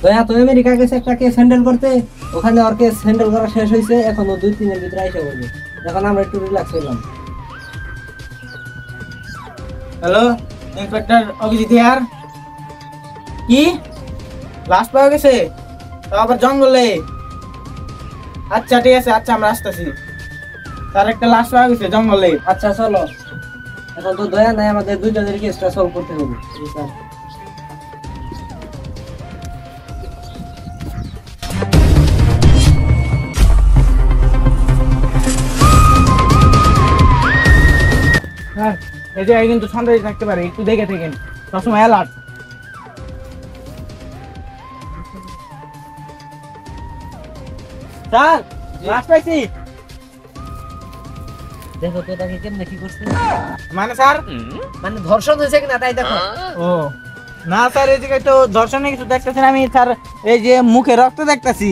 দয়া তো আমেরিকা গেছে একটা কেস হ্যান্ডেল করতে, ওখানে ওর কেস হ্যান্ডেল করা শেষ হয়েছে, এখনো 2-3 ভিতরে আইসা পড়বে। এখন আমরা একটু রিল্যাক্স হইলাম। হ্যালো ইন্সপেক্টর অভিজিৎ ইয়ার। কি লাশ পাওয়া গেছে? তো আবার জঙ্গলে? আচ্ছা ঠিক আছে, আচ্ছা আমরা আসতেছি। তার একটা লাশ পাওয়া গেছে জঙ্গলে। আচ্ছা চলো, এখন তো দয়া নাই, আমাদের দুইজনের কেসটা সলভ করতে হবে। স্যার হ্যাঁ, এই জায়গায় কিন্তু সন্দেহ থাকতে পারে, একটু দেখে থাকেন, সবসময় অ্যালার্ট। স্যার লাশ পাইছি। দেখো তো তাকে কেমনে কি করছে, মানে স্যার মানে ধর্ষণ হয়েছে কিনা তাই দেখো। ও না স্যার, এই জায়গায় তো ধর্ষণে কিছু দেখতেছি না আমি স্যার, এই যে মুখে রক্ত দেখতেছি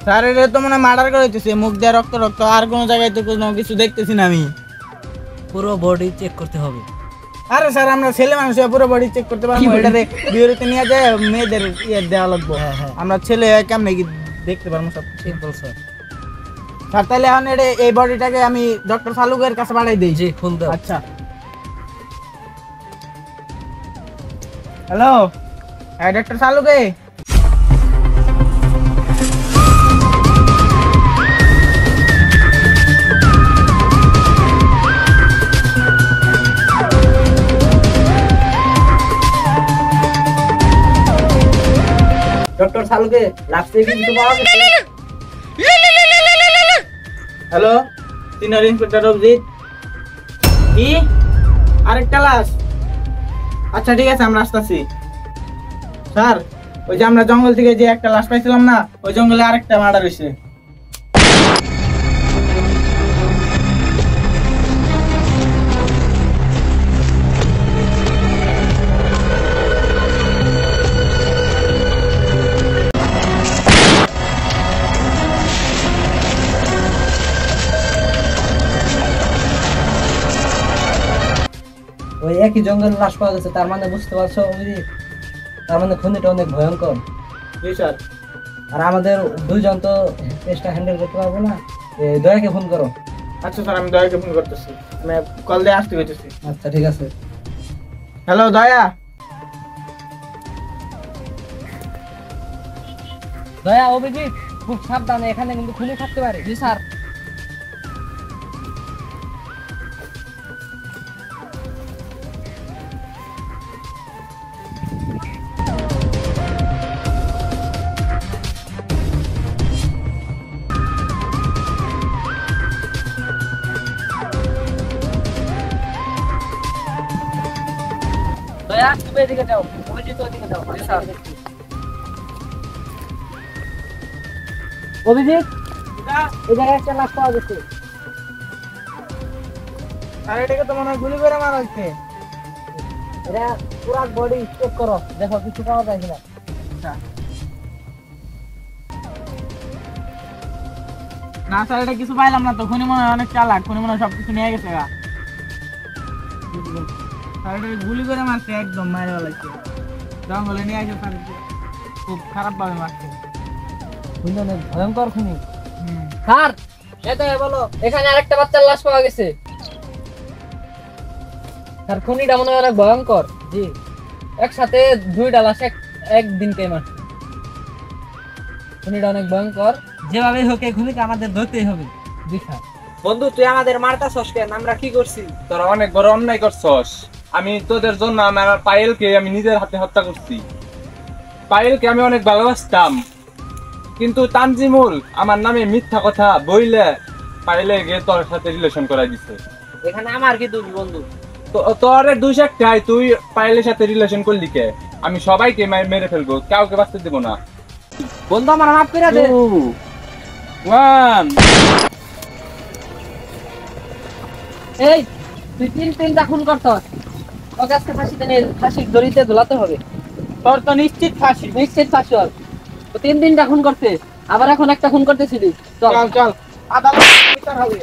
স্যার, এটা তো মানে মার্ডার করে হইতেছে, মুখ দিয়ে রক্ত রক্ত, আর কোনো জায়গায় তো কোনো কিছু দেখতেছি না আমি। পুরো বডি চেক করতে হবে। আরে স্যার আমরা ছেলে মানুষ পুরো বডি চেক করতে পারবো? এটারে বিউরিতে নিয়ে যায় মেয়েদের ইয়ে দেওয়া লাগবো। আমরা ছেলে কেমনে কি দেখতে পারবো সব? ঠিক বলছো স্যার তাহলে এখন এই বডিটাকে আমি ডক্টর সালুকের কাছে পাঠাই দিই। জি, ফোন দাও। আচ্ছা হ্যালো, হ্যাঁ ডক্টর সালুকে। ডক্টর সালুকে লাস্টে কিন্তু পাওয়া গেছে। Hello senior inspector Abhijit. কি আরেকটা লাশ? আচ্ছা ঠিক আছে আমরা আসতেছি। স্যার ওই যে আমরা জঙ্গল থেকে যে একটা লাশ পাইছিলাম না, ওই জঙ্গলে আরেকটা মার্ডার হয়েছে। ওই একই জঙ্গলে লাশ পাওয়া গেছে, তার মানে বুঝতে পারছো অভিজিৎ, তার মানে খুনিটা অনেক ভয়ঙ্কর। জি স্যার। আর আমাদের দুইজন তো কেসটা হ্যান্ডেল করতে পারবো না, দয়াকে ফোন করো। আচ্ছা স্যার আমি দয়াকে ফোন করতেছি, আমি কল দিয়ে আসতে হইতেছি। আচ্ছা ঠিক আছে। হ্যালো দয়া। দয়া অভিজিৎ খুব সাবধানে, এখানে কিন্তু খুনি থাকতে পারে। জি স্যার। দয়া তুমি এদিকে যাও, অভিজিৎ ওদিকে যাও। জি স্যার। অভিজিৎ এই জায়গায় একটা লাশ পাওয়া গেছে। আর এটাকে তো মনে হয় গুলি করে মারা হচ্ছে। এটা পুরো বডি চেক করো, দেখো কিছু পাওয়া যায় কিনা। না স্যার এটা কিছু পাইলাম না তো, খুনি মনে হয় অনেক চালাক, খুনি মনে হয় সবকিছু নিয়ে গেছে গা। স্যার এটাকে গুলি করে মারছে, একদম মারা লাগছে, জঙ্গলে নিয়ে আসে স্যার, খুব খারাপ ভাবে মারছে। খুনি অনেক ভয়ঙ্কর খুনি। স্যার এটাই বলো, এখানে আরেকটা বাচ্চার লাশ পাওয়া গেছে। স্যার খুনিটা মনে হয় অনেক ভয়ঙ্কর। জি, একসাথে দুইটা লাশ একদিনকে মারছে। খুনিটা অনেক ভয়ঙ্কর, যেভাবে হোক এই খুনিকে আমাদের ধরতেই হবে। জি স্যার। বন্ধু তুই আমাদের মারতাছস কেন? আমরা কি করছি? তোরা অনেক বড় অন্যায় করছস। আমি তোদের জন্য আমার পায়েলকে আমি নিজের হাতে হত্যা করছি। পায়েলকে আমি অনেক ভালোবাসতাম, কিন্তু তানজিমুল আমার নামে মিথ্যা কথা বইলে পায়েলে গিয়ে তোর সাথে রিলেশন করাই দিছে। এখানে আমার কি দোষ বন্ধু? তোর দুই একটাই, তুই পায়েলের সাথে রিলেশন করলি কে? আমি সবাইকে মেরে ফেলবো, কাউকে বাঁচতে দেবো না। বন্ধু আমার মাফ করে দে। 1 এই তুই তিনটা খুন করছস, তোকে আজকে ফাঁসি দড়িতে ঝুলাতে হবে। তোর তো নিশ্চিত ফাঁসি। নিশ্চিত ফাঁসি হবে। তো 3 খুন করতে, আবার এখন একটা খুন করতেছিলি। চল চল চল আদালত বিচার হবে।